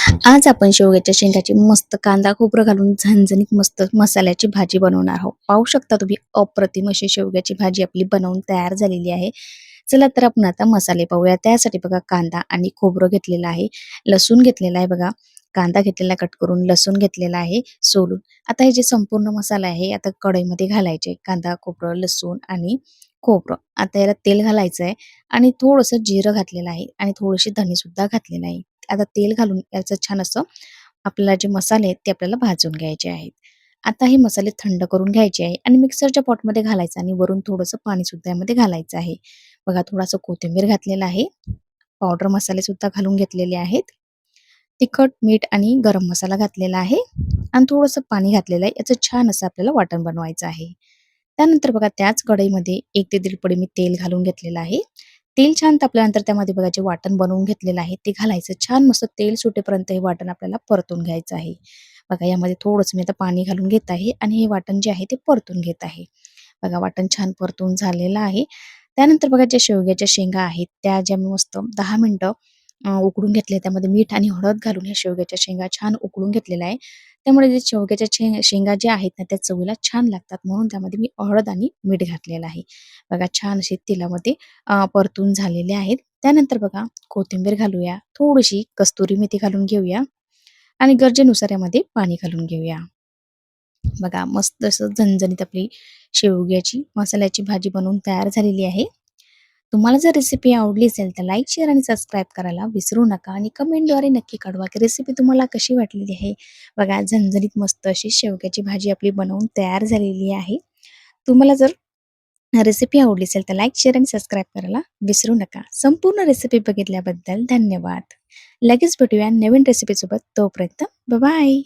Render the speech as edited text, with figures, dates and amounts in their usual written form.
आज आपण शेवग्याच्या शेंगाची मस्त कांदा खोबरं घालून झणझणीत मस्त मसाल्याची भाजी बनवणार आहोत. पाहू शकता तुम्ही अप्रतिम अशी शेवग्याची भाजी आपली बनवून तयार झालेली आहे. चला तर आपण आता मसाले पाहूया. त्यासाठी बघा कांदा आणि खोबरं घेतलेलं आहे. लसूण घेतलेला आहे बघा. कांदा घेतलेला कट करून, लसूण घेतलेला आहे सोलून. आता हे जे संपूर्ण मसाला आहे आता कढईमध्ये घालायचे. कांदा, खोबरं, लसूण आणि खोबरं. आता याला तेल घालायचं आहे आणि थोडंसं जिरं घातलेलं आहे आणि थोडेसे धने सुद्धा घातलेले आहे. आता तेल घालून याचं छान असं आपल्याला जे मसाले आहेत ते आपल्याला भाजून घ्यायचे आहेत. आता हे मसाले थंड करून घ्यायचे आहे आणि मिक्सरच्या पॉटमध्ये घालायचं आणि वरून थोडंसं पाणी सुद्धा यामध्ये घालायचं आहे. बघा थोडासा कोथिंबीर घातलेला आहे. पावडर मसाले सुद्धा घालून घेतलेले आहेत. तिखट, मीठ आणि गरम मसाला घातलेला आहे आणि थोडंसं पाणी घातलेलं आहे. याचं छान असं आपल्याला वाटण बनवायचं आहे. त्यानंतर बघा त्याच कढईमध्ये 1 ते दीड पळी मी तेल घालून घेतलेलं आहे. तेल छान तापल्यानंतर त्यामध्ये बघा जे वाटण बनवून घेतलेलं आहे ते घालायचं. छान मस्त तेल सुटेपर्यंत हे वाटण आपल्याला परतून घ्यायचं आहे. बघा यामध्ये थोडंसं मी आता पाणी घालून घेत आहे आणि हे वाटण जे आहे ते परतून घेत आहे. बघा वाटण छान परतून झालेलं आहे. त्यानंतर बघा ज्या शेवग्याच्या शेंगा आहेत त्या ज्या मी मस्त 10 मिनिटं उकडून घेतले. त्यामध्ये मीठ आणि हळद घालून ह्या शेवग्याच्या शेंगा छान उकडून घेतलेल्या आहे. त्यामुळे जे शेवग्याच्या शेंगा ज्या आहेत ना त्या चवीला छान लागतात म्हणून त्यामध्ये मी हळद आणि मीठ घातलेलं आहे. बघा छान असे तेलामध्ये परतून झालेले आहेत. त्यानंतर बघा कोथिंबीर घालूया, थोडीशी कस्तुरी मेथी घालून घेऊया आणि गरजेनुसार यामध्ये पाणी घालून घेऊया. बघा मस्त असं झणझणीत आपली शेवग्याची मसाल्याची भाजी बनवून तयार झालेली आहे. तुम्हाला जर रेसिपी आवडली असेल तर लाईक, शेअर आणि सबस्क्राईब करायला विसरू नका आणि कमेंटद्वारे नक्की कळवा की रेसिपी तुम्हाला कशी वाटलेली आहे. बघा झणझणीत मस्त अशी शेवग्याची भाजी आपली बनवून तयार झालेली आहे. तुम्हाला जर रेसिपी आवडली असेल तर लाईक, शेअर आणि सबस्क्राईब करायला विसरू नका. संपूर्ण रेसिपी बघितल्याबद्दल धन्यवाद. लगेच भेटूया नवीन रेसिपीसोबत. तोपर्यंत बाय.